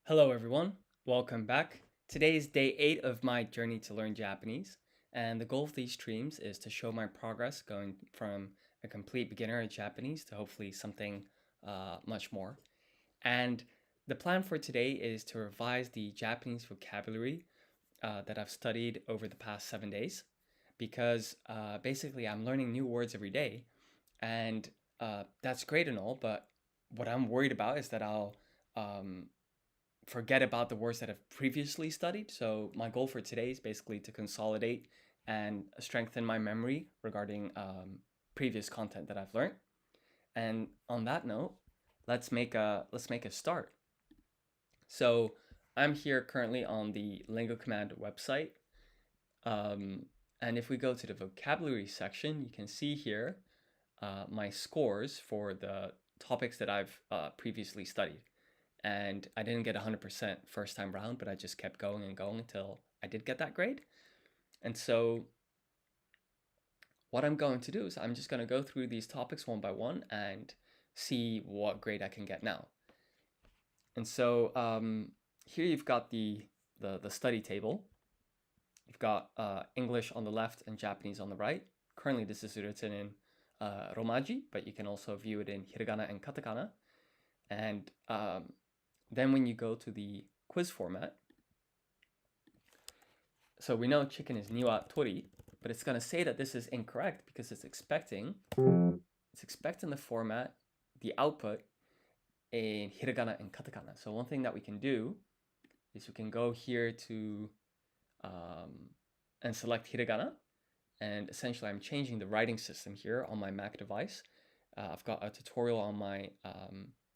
Hello, everyone. Welcome back. Today is day 8 of my journey to learn Japanese, and the goal of these streams is to show my progress going from a complete beginner in Japanese to hopefully something much more. And the plan for today is to revise the Japanese vocabulary that I've studied over the past 7 days because basically I'm learning new words every day, and that's great and all, but what I'm worried about is that I'll um, forget about the words that I've previously studied. So my goal for today is basically to consolidate and strengthen my memory regarding previous content that I've learned. And on that note, let's make a start. So I'm here currently on the LingoCommand website. And if we go to the vocabulary section, you can see here my scores for the topics that I've previously studied. And I didn't get 100% first time round, but I just kept going and going until I did get that grade. And so what I'm going to do is I'm just going to go through these topics one by one and see what grade I can get now. And so here you've got the study table. You've got English on the left and Japanese on the right. Currently this is written in Romaji, but you can also view it in Hiragana and Katakana. And then when you go to the quiz format, so we know chicken is niwa tori, but it's going to say that this is incorrect because it's expecting the format, the output in hiragana and katakana. So one thing that we can do is we can go here to and select hiragana, and essentially I'm changing the writing system here on my Mac device. I've got a tutorial on my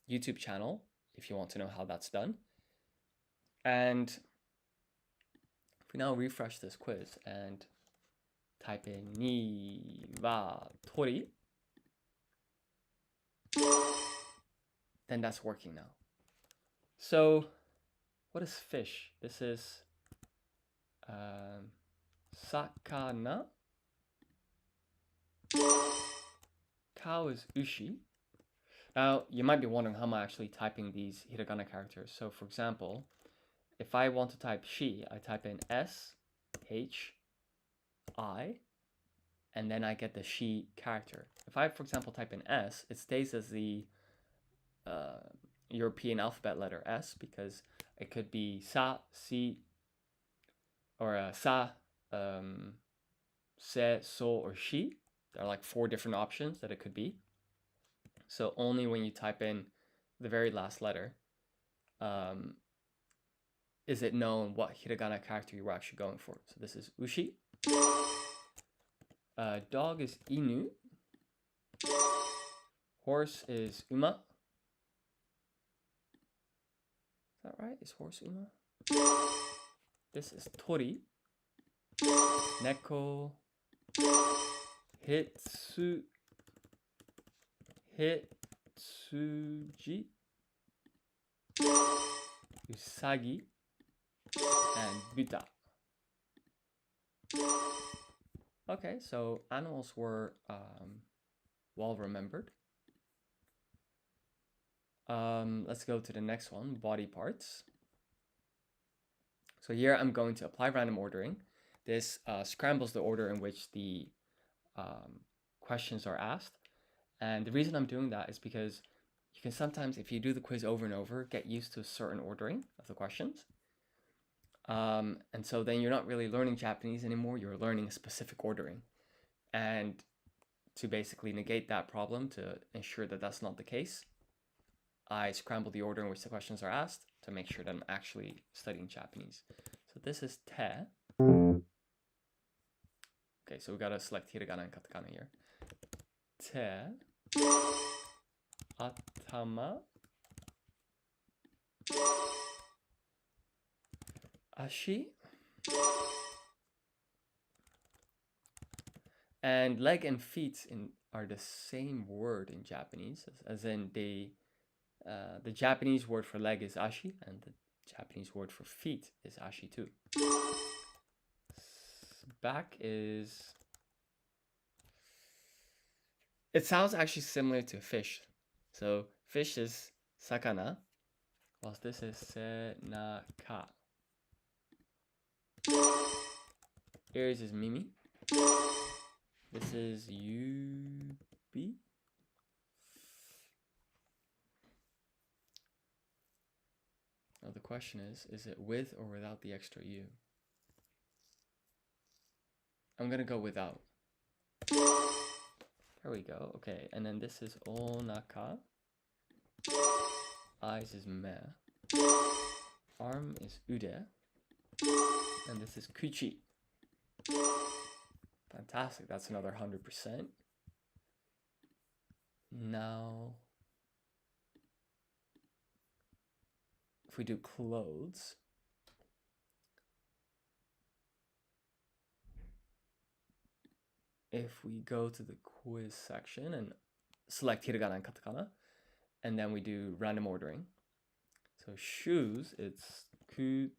YouTube channel if you want to know how that's done. And if we now refresh this quiz and type in ni wa tori, then that's working now. So what is fish? This is sakana. Cow is ushi. Now, you might be wondering how am I actually typing these hiragana characters. So for example, if I want to type she, I type in S, H, I, and then I get the she character. If I, for example, type in S, it stays as the European alphabet letter S because it could be sa, si, or sa, se, so, or she. There are like 4 different options that it could be. So only when you type in the very last letter is it known what hiragana character you were actually going for. So this is ushi. Dog is inu. Horse is uma. Is that right? Is horse uma? This is tori. Neko. Hitsu. Hitsuji. Usagi. And buta. Okay, so animals were well remembered. Let's go to the next one, body parts. So here I'm going to apply random ordering. This scrambles the order in which the questions are asked. And the reason I'm doing that is because you can sometimes, if you do the quiz over and over, get used to a certain ordering of the questions. And so then you're not really learning Japanese anymore, you're learning a specific ordering. And to basically negate that problem, to ensure that that's not the case, I scramble the order in which the questions are asked to make sure that I'm actually studying Japanese. So this is te. Okay, so we gotta select hiragana and katakana here. Te. Atama. Ashi. And leg and feet are the same word in Japanese, as in the Japanese word for leg is ashi, and the Japanese word for feet is ashi too. Back is... It sounds actually similar to fish. So fish is sakana, whilst this is senaka. Ears is mimi. This is yubi. Now the question is it with or without the extra u? I'm gonna go without. There we go. Okay, and then this is onaka. Eyes is me. Arm is ude. And this is kuchi. Fantastic. That's another 100%. Now, if we do clothes, if we go to the quiz section and select hiragana and katakana, and then we do random ordering. So shoes, it's kutsushita,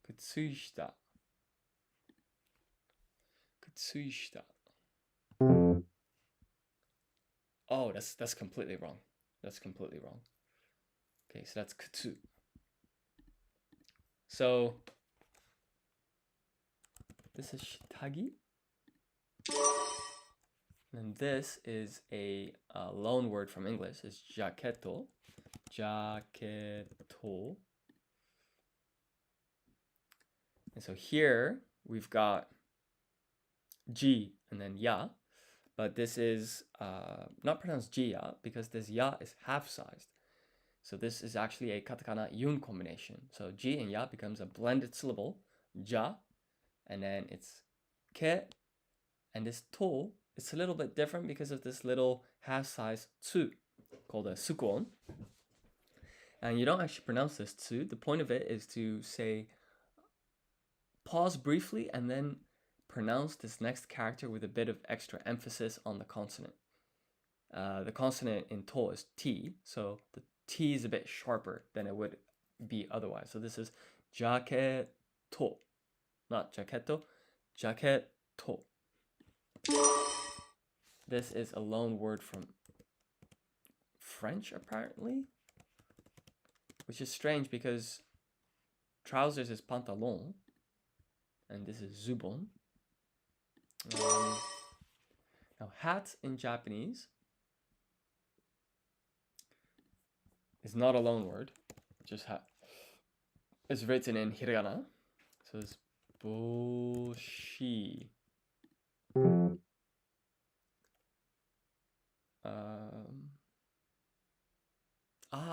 kutsushita, kutsushita. Oh, that's completely wrong. That's completely wrong. Okay, so that's kutsu. So this is shitagi. And this is a loan word from English. It's jaquetto. Jaquetto. And so here we've got G and then ya. But this is not pronounced Ji-ya because this ya is half-sized. So this is actually a katakana yun combination. So Ji and ya becomes a blended syllable, ja, and then it's ke, and this to, it's a little bit different because of this little half-sized tsu called a sukon. And you don't actually pronounce this tsu. The point of it is to say, pause briefly and then pronounce this next character with a bit of extra emphasis on the consonant. The consonant in to is T, so the T is a bit sharper than it would be otherwise. So this is jaquetto, not jaquetto, jaquetto. This is a loan word from French, apparently, which is strange because trousers is pantalon, and this is zubon. Now, hat in Japanese is not a loan word, just hat. It's written in hiragana, so it's boshi.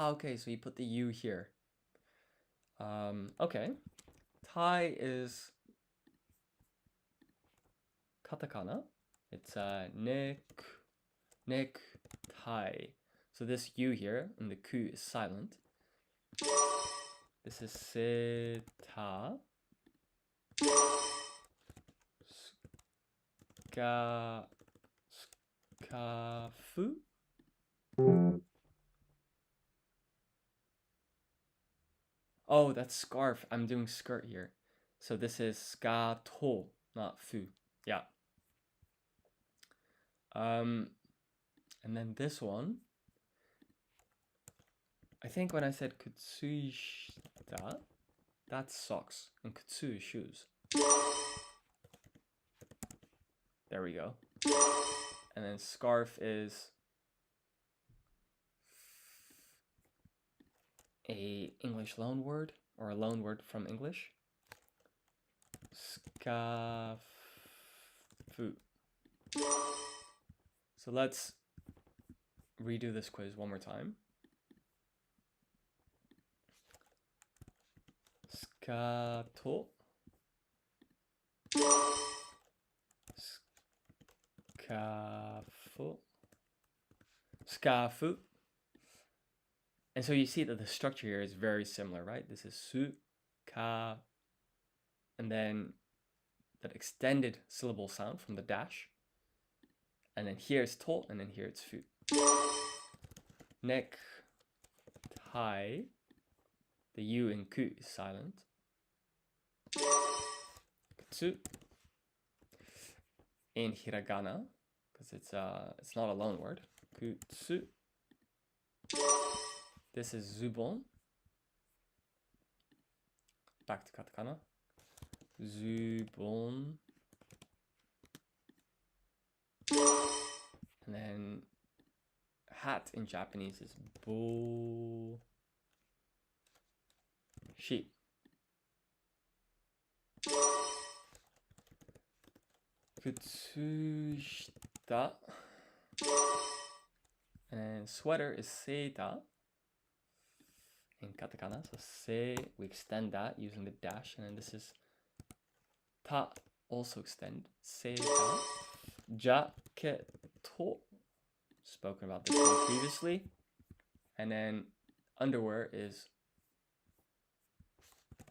Okay, so you put the U here. Okay. Tie is katakana. It's neck tie. So this U here and the ku is silent. This is seta. Skafu. Oh, that's scarf. I'm doing skirt here. So this is skato, not fu. Yeah. And then this one, I think when I said kutsushita, that's socks, and kutsu is shoes. There we go. And then scarf is a English loan word, or a loan word from English. Skafu. So let's redo this quiz one more time. Skato. Skafu. Skafu. And so you see that the structure here is very similar, right? This is su, ka, and then that extended syllable sound from the dash. And then here it's to, and then here it's fu. Neck, tie. The U in ku is silent. Kutsu. In hiragana, because it's not a loan word. Kutsu. This is zubon. Back to katakana. Zubon. And then hat in Japanese is bo. Shi. Kutsushita. And sweater is seita in katakana. So se, we extend that using the dash. And then this is ta, also extend. Seita. Jaketo. Spoken about this one previously. And then underwear is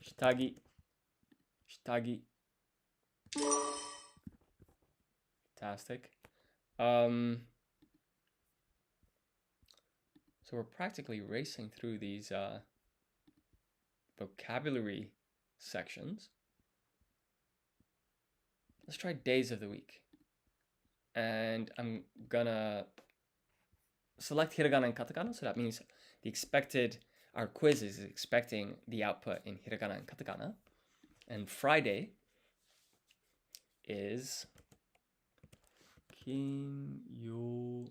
shitagi. Shitagi. Fantastic. So we're practically racing through these vocabulary sections. Let's try days of the week. And I'm gonna select hiragana and katakana. So that means our quiz is expecting the output in hiragana and katakana. And Friday is Kinyobi.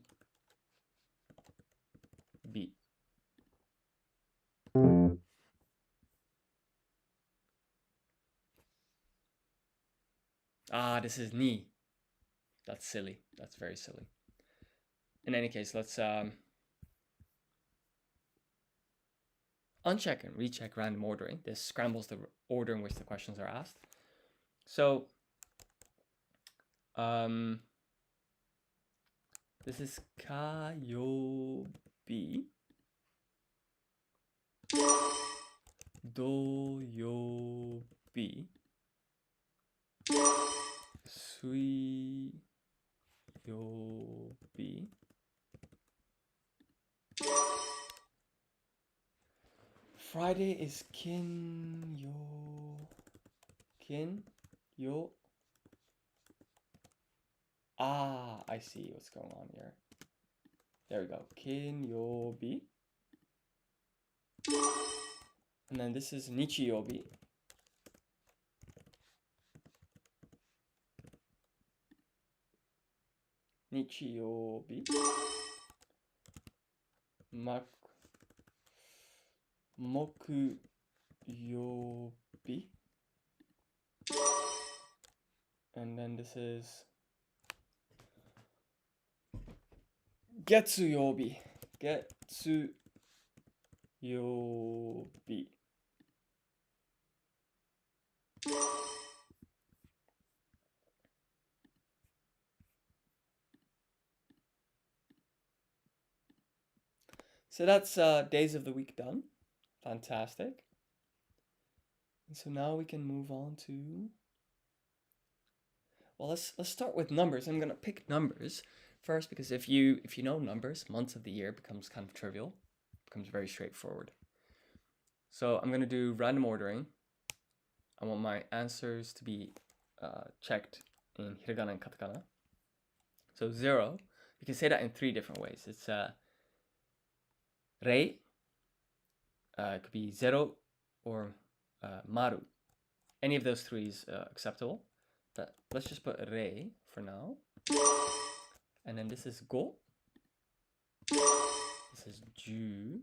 This is ni. That's silly. That's very silly. In any case, let's uncheck and recheck random ordering. This scrambles the order in which the questions are asked. So this is kayobi, doyobi, suiyobi, Friday is kinyo. I see what's going on here. There we go. Kinyobi. And then this is nichiyobi. Nichiyobi. Mokuyobi. And then this is Getsuyobi. Getsuyobi. So that's days of the week done. Fantastic. And so now we can move on to, well, let's start with numbers. I'm gonna pick numbers first because if you know numbers, months of the year becomes kind of trivial, becomes very straightforward. So I'm gonna do random ordering. I want my answers to be checked in hiragana and katakana. So 0, you can say that in 3 different ways. It's rei. It could be 0 or maru. Any of those 3 is acceptable. But let's just put rei for now. And then this is go. This is ju.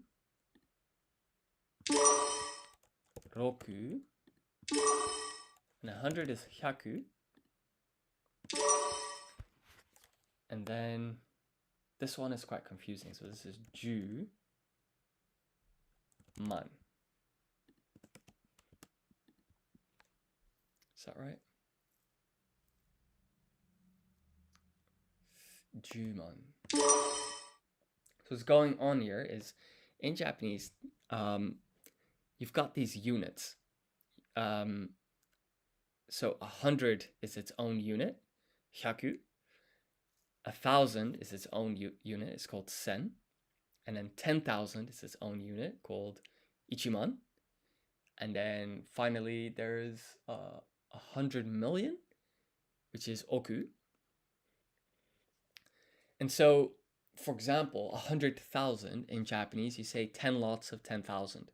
Roku. And 100 is hyaku. And then this one is quite confusing. So this is ju man. Is that right? Juman. So what's going on here is in Japanese, you've got these units. So 100 is its own unit, hyaku. 1,000 is its own unit, it's called sen. And then 10,000 is its own unit called ichiman. And then finally there's 100 million, which is oku. And so for example, 100,000 in Japanese, you say 10 lots of 10,000.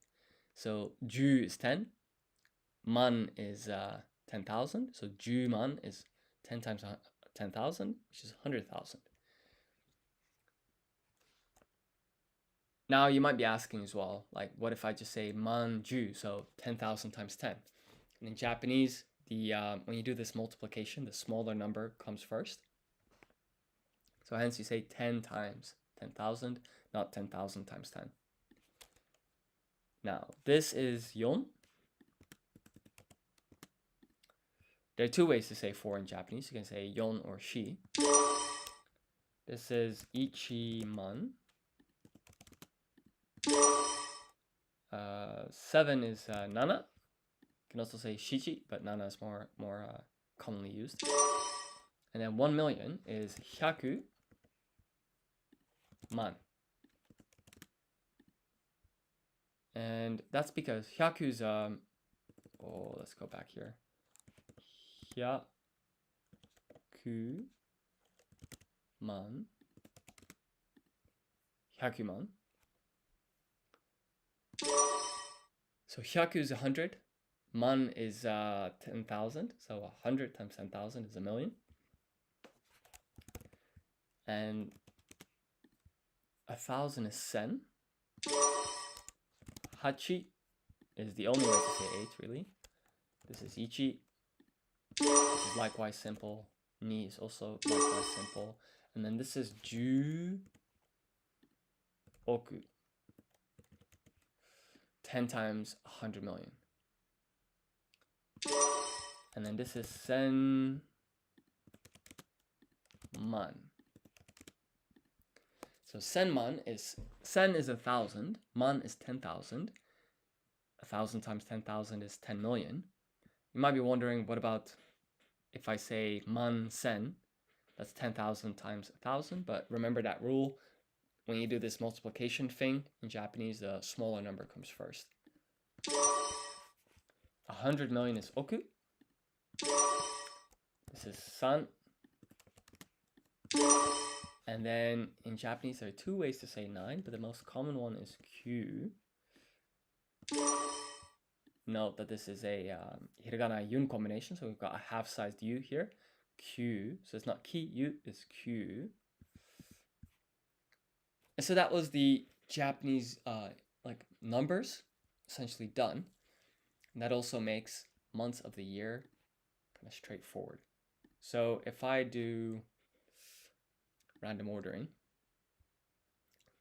So 10 is 10, man is 10,000. So 10 man is 10 times 10,000, which is 100,000. Now you might be asking as well, like, what if I just say manju, so 10,000 times 10? And in Japanese, when you do this multiplication, the smaller number comes first. So hence you say 10 times 10,000, not 10,000 times 10. Now, this is yon. There are two ways to say 4 in Japanese. You can say yon or shi. This is ichiman. 7 is nana. You can also say shichi, but nana is more commonly used. And then 1 million is hyaku man. And that's because hyaku's let's go back here. Hyaku man. Hyakuman. So hyaku is 100. Man is 10,000. So 100 times 10,000 is a million. And 1,000 is sen. Hachi is the only way to say 8, really. This is ichi. This is likewise simple. Ni is also likewise simple. And then this is ju oku. 10 times 100 million. And then this is sen man. So sen is 1,000, man is 10,000. 1,000 times 10,000 is 10 million. You might be wondering, what about if I say man sen? That's 10,000 times 1,000. But remember that rule. When you do this multiplication thing in Japanese, the smaller number comes first. 100 million is oku. This is san. And then in Japanese, there are two ways to say 9, but the most common one is Q. Note that this is a hiragana yun combination, so we've got a half-sized U here. Q. So it's not ki, U, it's Q. And so that was the Japanese like numbers essentially done. And that also makes months of the year kind of straightforward. So if I do random ordering,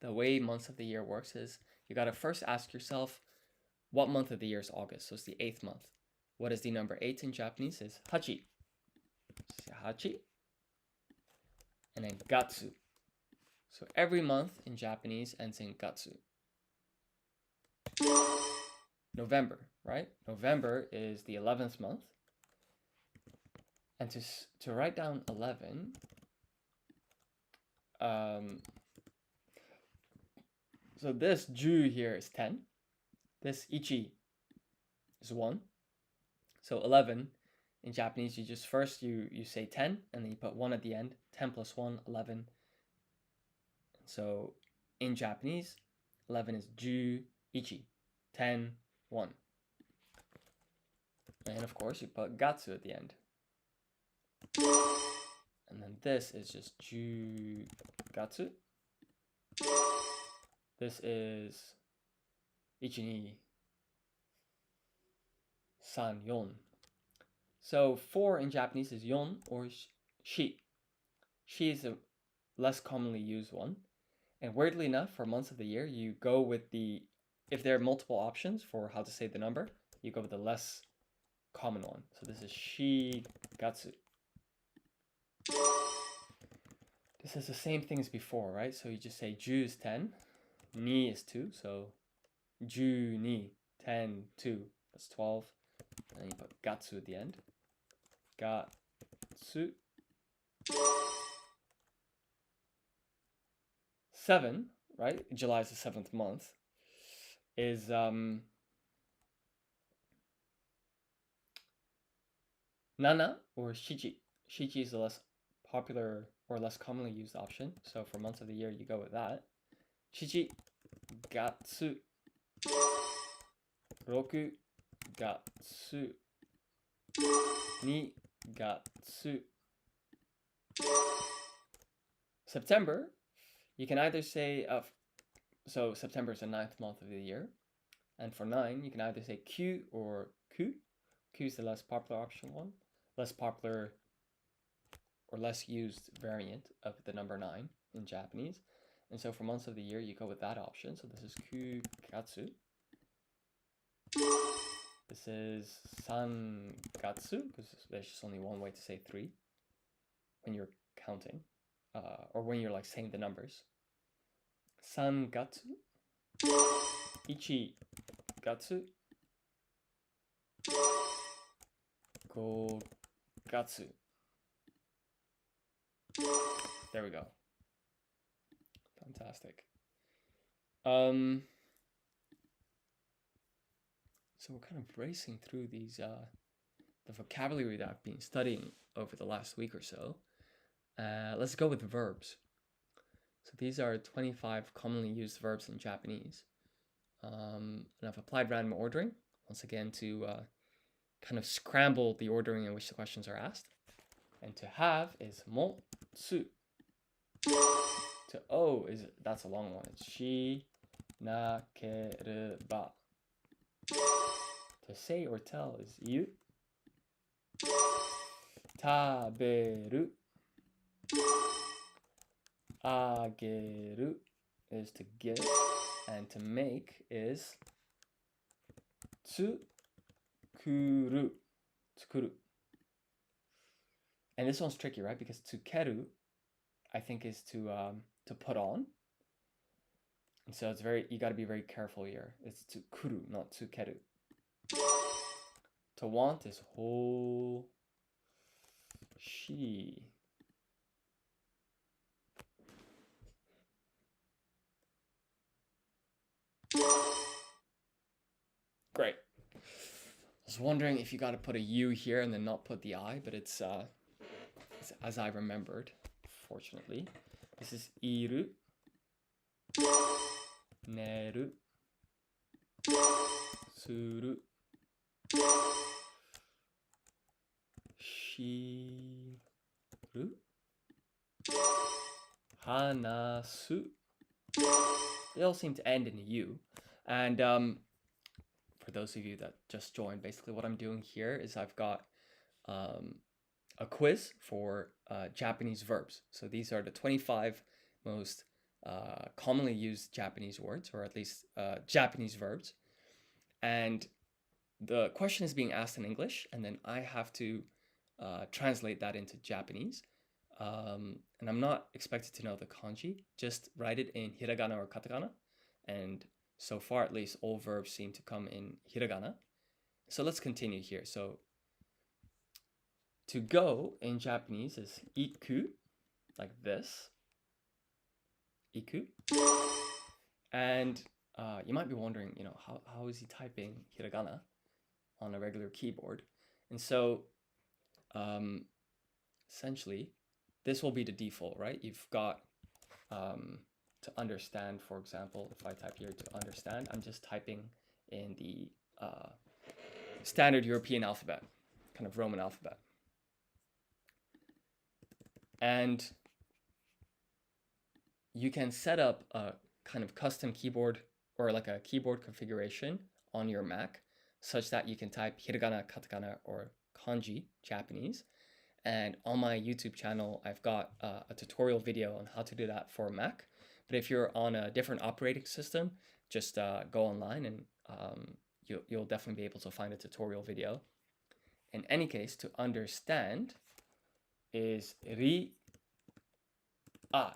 the way months of the year works is you got to first ask yourself, what month of the year is August? So it's the 8th month. What is the number 8 in Japanese? Is hachi. Hachi. And then gatsu. So every month in Japanese ends in gatsu. November, right? November is the 11th month. And to write down 11, so this ju here is 10. This ichi is 1. So 11 in Japanese, you just first you say 10 and then you put 1 at the end. 10 plus 1, 11. So in Japanese, 11 is ju ichi. 10, 1. And of course, you put gatsu at the end. And then this is just ju gatsu. This is ichi, san, yon. So 4 in Japanese is yon or shi. Shi is a less commonly used one. And weirdly enough, for months of the year, you go with if there are multiple options for how to say the number, you go with the less common one. So this is shigatsu. This is the same thing as before, right? So you just say ju is 10, ni is 2, so ju ni, 10, 2, that's 12. And then you put gatsu at the end. Gatsu. 7, right? July is the 7th month. Is nana or shichi. Shichi is the less popular or less commonly used option. So for months of the year, you go with that. 7月 6月 2月 September, you can either say, so September is the 9th month of the year. And for 9, you can either say Q or Ku. Q is the less popular option one. Less popular or less used variant of the number 9 in Japanese. And so for months of the year, you go with that option. So this is Kugatsu. This is Sangatsu, because there's just only one way to say 3 when you're counting, or when you're like saying the numbers. Sangatsu, Ichigatsu, Gogatsu. There we go. Fantastic. So we're kind of racing through these, the vocabulary that I've been studying over the last week or so. Let's go with verbs. So these are 25 commonly used verbs in Japanese. And I've applied random ordering, once again, to kind of scramble the ordering in which the questions are asked. And to have is motsu. To owe is, that's a long one. It's shi nakereba. To say or tell is you. Taberu. Ageru is to give. And to make is tsukuru. Tsukuru. And this one's tricky, right? Because tsukeru, I think, is to put on. And so it's you got to be very careful here. It's tsukuru, not tsukeru. To want is ho shi. Great. I was wondering if you got to put a U here and then not put the I, but it's as I remembered, fortunately. This is iru, neru, suru, shiru, hanasu. They all seem to end in a U. And for those of you that just joined, basically what I'm doing here is I've got a quiz for Japanese verbs. So these are the 25 most commonly used Japanese words, or at least Japanese verbs. And the question is being asked in English, and then I have to translate that into Japanese. And I'm not expected to know the kanji, just write it in hiragana or katakana. And so far, at least, all verbs seem to come in hiragana. So let's continue here. So to go in Japanese is iku, like this. Iku. And you might be wondering, how is he typing hiragana on a regular keyboard? And so essentially, this will be the default, right? You've got to understand, for example, if I type here to understand, I'm just typing in the standard European alphabet, kind of Roman alphabet. And you can set up a kind of custom keyboard or like a keyboard configuration on your Mac such that you can type hiragana, katakana, or kanji, Japanese. And on my YouTube channel, I've got a tutorial video on how to do that for Mac. But if you're on a different operating system, just go online and you'll definitely be able to find a tutorial video. In any case, to understand is ri.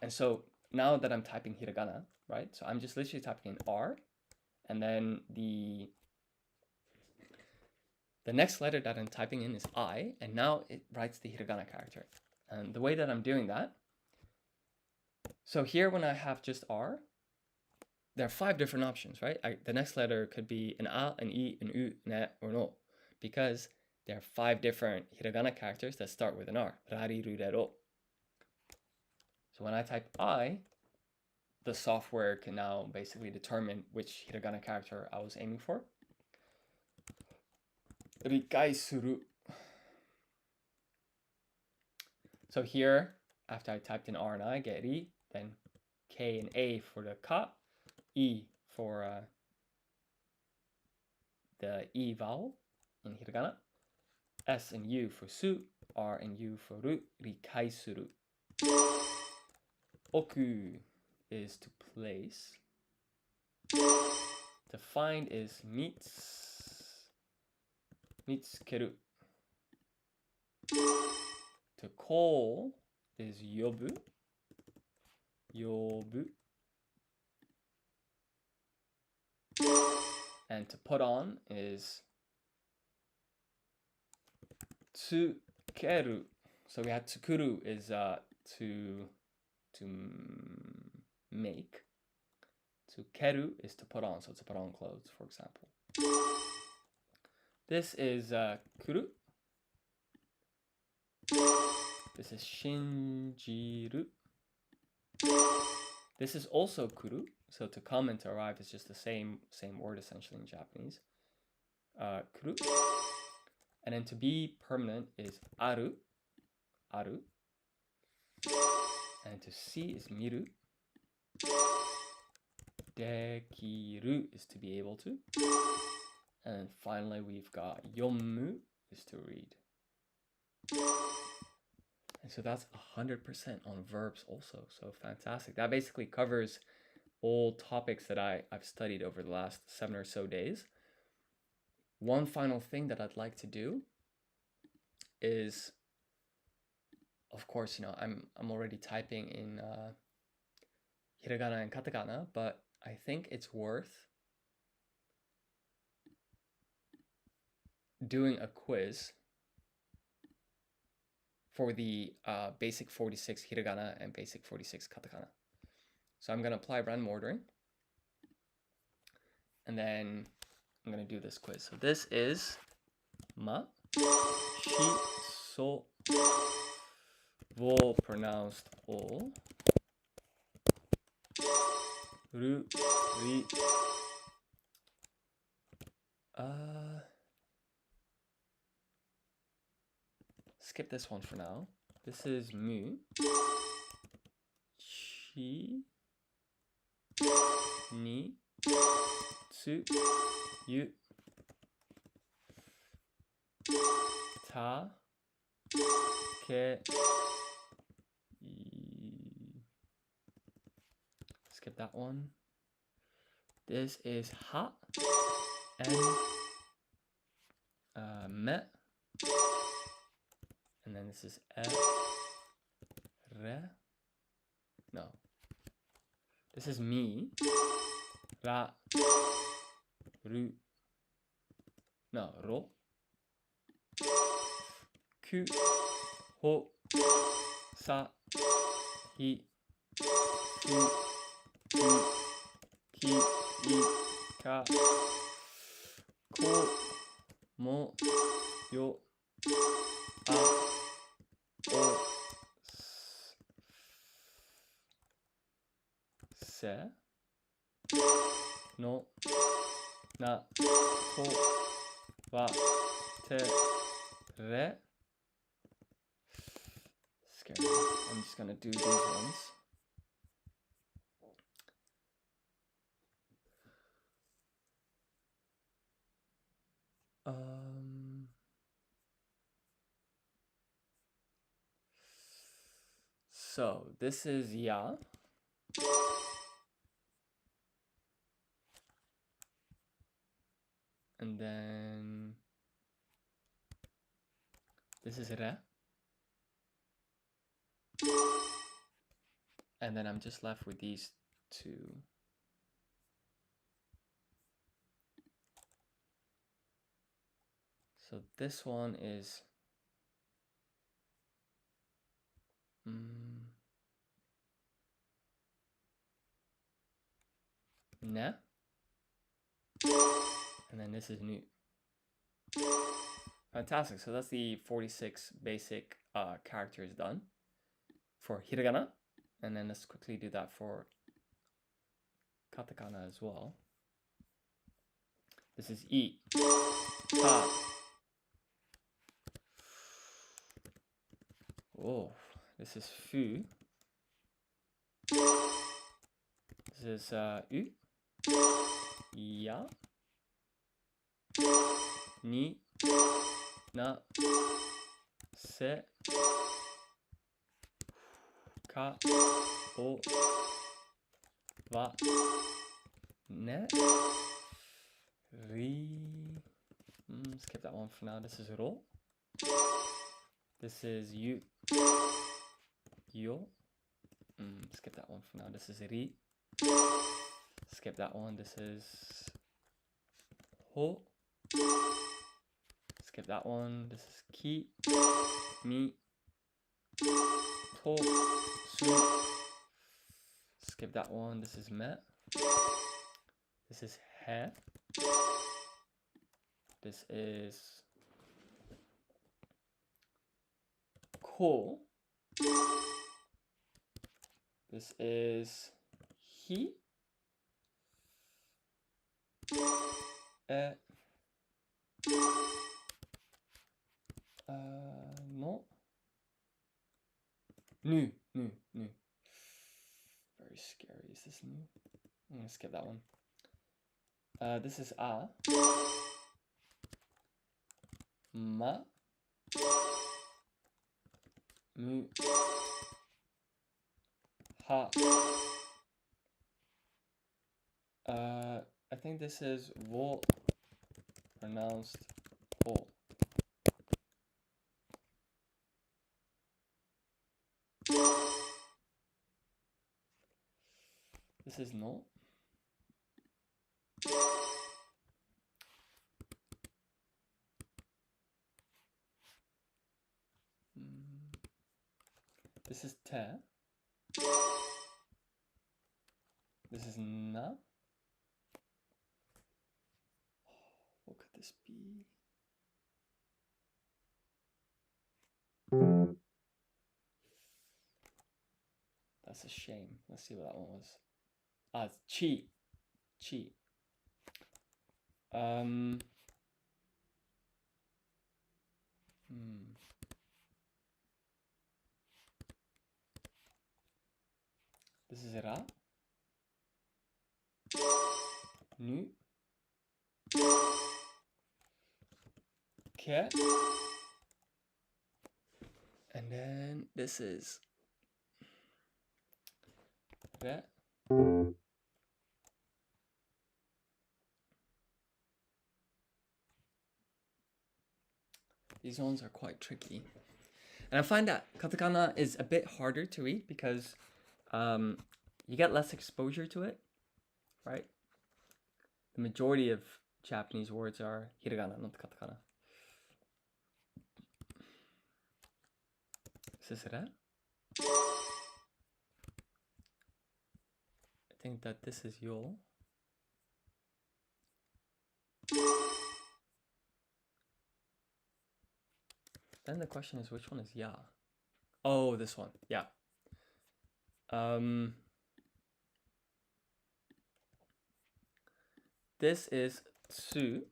And so now that I'm typing hiragana, right? So I'm just literally typing in R, and then the next letter that I'm typing in is I, and now it writes the hiragana character. And the way that I'm doing that, so here when I have just R, there are 5 different options, right? The next letter could be an A, an I, an U, an E, or no, because there are 5 different hiragana characters that start with an R. Rari, ru, re, ro. So when I type I, the software can now basically determine which hiragana character I was aiming for. 理解する. So here, after I typed in R and I, get ri, then K and A for the ka, E for the E vowel in hiragana, S and U for su, R and U for ru, 理解する. Oku is to place. To find is mitsukeru. To call is yobu. And to put on is tsukeru. So we had tsukuru is to make. Tsukeru is to put on, so to put on clothes, for example. This is kuru. This is shinjiru. This is also kuru. So to come and to arrive is just the same word essentially in Japanese. Kuru. And then to be permanent is aru. And to see is miru. Dekiru is to be able to. And finally we've got yomu is to read. And so that's 100% on verbs also. So fantastic. That basically covers all topics that I've studied over the last 7 or so days. One final thing that I'd like to do is, of course, I'm already typing in hiragana and katakana, but I think it's worth doing a quiz for the basic 46 hiragana and basic 46 katakana. So I'm going to apply random ordering, and then I'm going to do this quiz. So this is ma, shi, so, vo pronounced o, ru, ri, skip this one for now. This is mu, chi, ni, tsu, yu, ta, ke, skip that one. This is ha and me. And then this is e, re. No. This is mi, ra, ru. No, ro. Ku, ho, sa, hi, fu, ku, ki, i, ka, ko, mo, yo, a, o, se, no, na, to, wa, te, re. Scary. I'm just gonna do these ones. So this is ya. And then this is re. And then I'm just left with these two. So this one is ne. And then this is nu. Fantastic. So that's the 46 basic characters done for hiragana. And then let's quickly do that for katakana as well. This is I, ta. Oh, this is fu. This is u, ya, ni, na, se, ka, o, wa, ne, ri. Skip that one for now. This is ro. This is yu, yo. Skip that one for now. This is ri. Skip that one. This is ho. Skip that one. This is ki, mi, to, su. Skip that one. This is me. This is he. This is ko. This is he. No. Nu. Very scary. Is this nu? I'm gonna skip that one. This is a. Ma. Mu. Ha. I think this is wo, pronounced ho. This is no. This is te. This is na. What could this be? That's a shame. Let's see what that one was. It's chi. Chi. This is ra. Nu. Ke. And then this is re. These ones are quite tricky. And I find that katakana is a bit harder to read because you get less exposure to it, right? The majority of Japanese words are hiragana, not katakana. Is this re? I think that this is yo. Then the question is, which one is ya? Oh, this one. Yeah. This is tsu.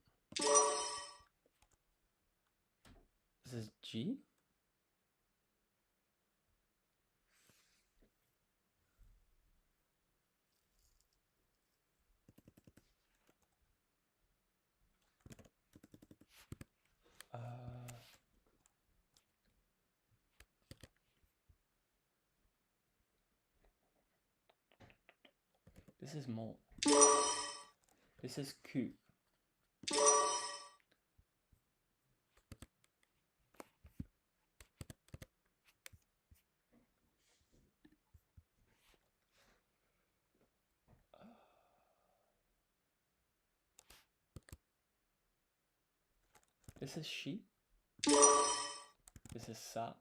This is ji. This is mo. This is ku. This is shi. This is sa.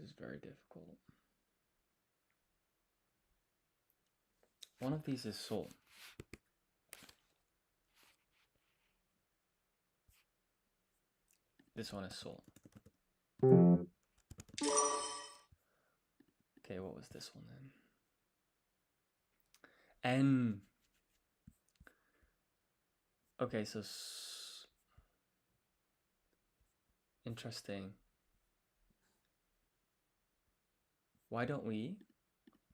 is very difficult. One of these is so. This one is so. Okay, what was this one then? N. Okay, so interesting. Why don't we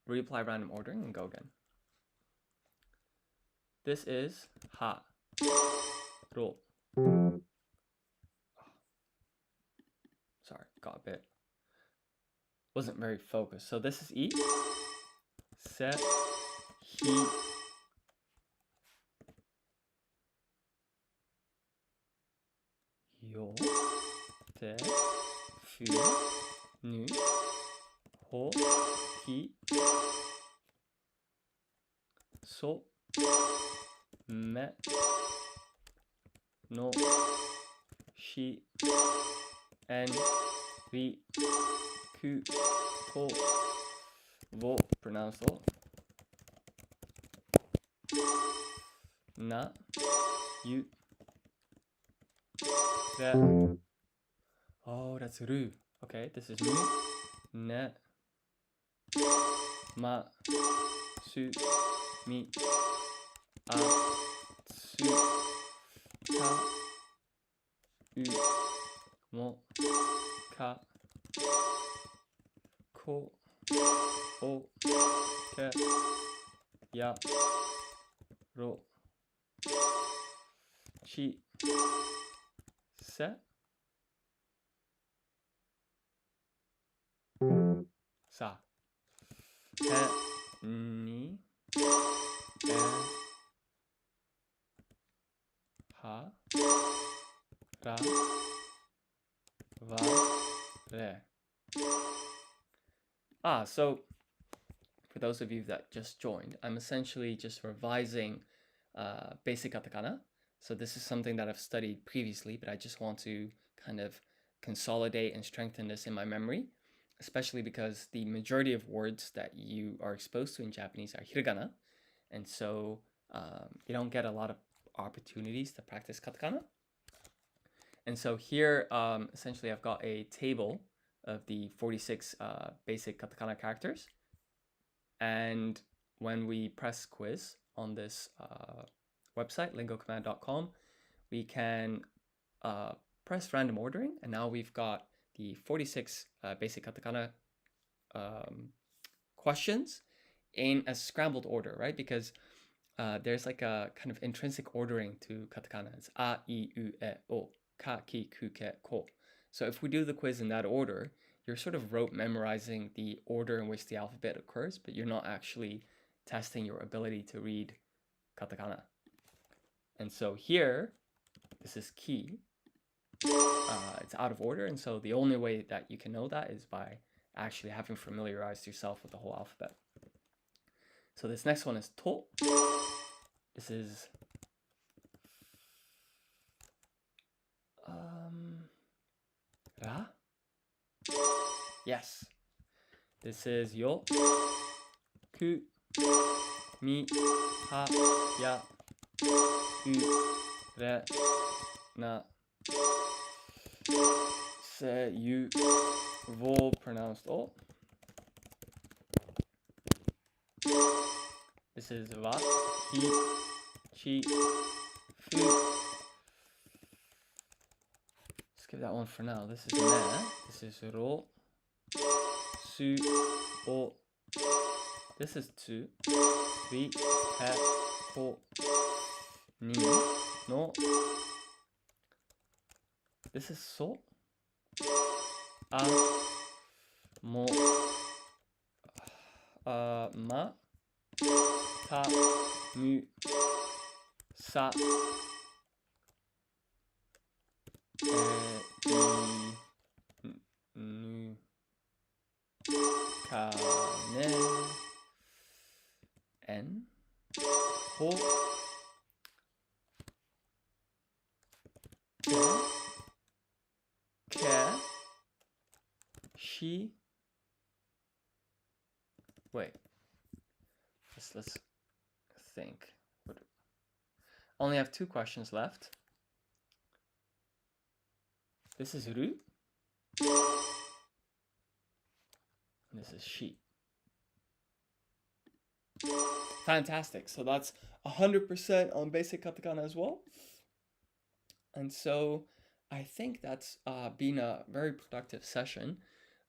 reapply random ordering and go again? This is ha, ro. Sorry, got a bit. Wasn't very focused. So this is E. Se, hi. Yo, te, fu, nu, ho, hi, so, me, no, shi, en, ri, ku, to, wo, pronounced o, na, yu, re. Oh, that's ru. Okay, this is mu, ne, ma, su, mi, a, tsu, ka, u, mo, ka, ko, o, ke, ya, ro, chi, se, sa, he, ni, e, ha, ra, va, re. So for those of you that just joined, I'm essentially just revising basic katakana. So this is something that I've studied previously, but I just want to kind of consolidate and strengthen this in my memory, especially because the majority of words that you are exposed to in Japanese are hiragana, and so you don't get a lot of opportunities to practice katakana. And so here, essentially, I've got a table of the 46 basic katakana characters. And when we press quiz on this website, LingoCommand.com, we can press random ordering. And now we've got the 46 basic katakana questions in a scrambled order, right? Because there's like a kind of intrinsic ordering to katakana. It's a, I, u, e, o, ka, ki, ku, ke, ko. So if we do the quiz in that order, you're sort of rote memorizing the order in which the alphabet occurs, but you're not actually testing your ability to read katakana. And so here, this is ki. It's out of order, and so the only way that you can know that is by actually having familiarized yourself with the whole alphabet. So this next one is to. This is ra. Yes. This is yo, ku, mi, ha, ya, u, re, na, se, yu, vo, pronounced o. This is va, hi, chi, fu. Skip that one for now. This is ne. This is ro, su, o. This is tsu, ri, he, ko, ni, no. This is so, a, mo, ma, ta, mu, sa, i, nu, ka, ne, en, ho, ke, shi, think. Only have 2 questions left. This is ru. And this is shi. Fantastic. So that's 100% on basic katakana as well. And so I think that's been a very productive session,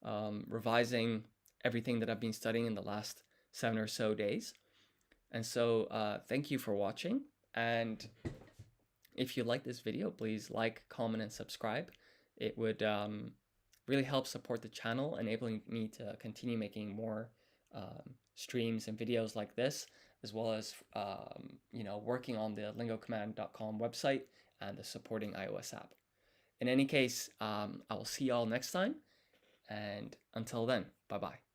revising everything that I've been studying in the last 7 or so days. And so thank you for watching. And if you like this video, please like, comment, and subscribe. It would really help support the channel, enabling me to continue making more streams and videos like this, as well as working on the LingoCommand.com website and the supporting iOS app. In any case, I will see y'all next time, and until then, bye-bye.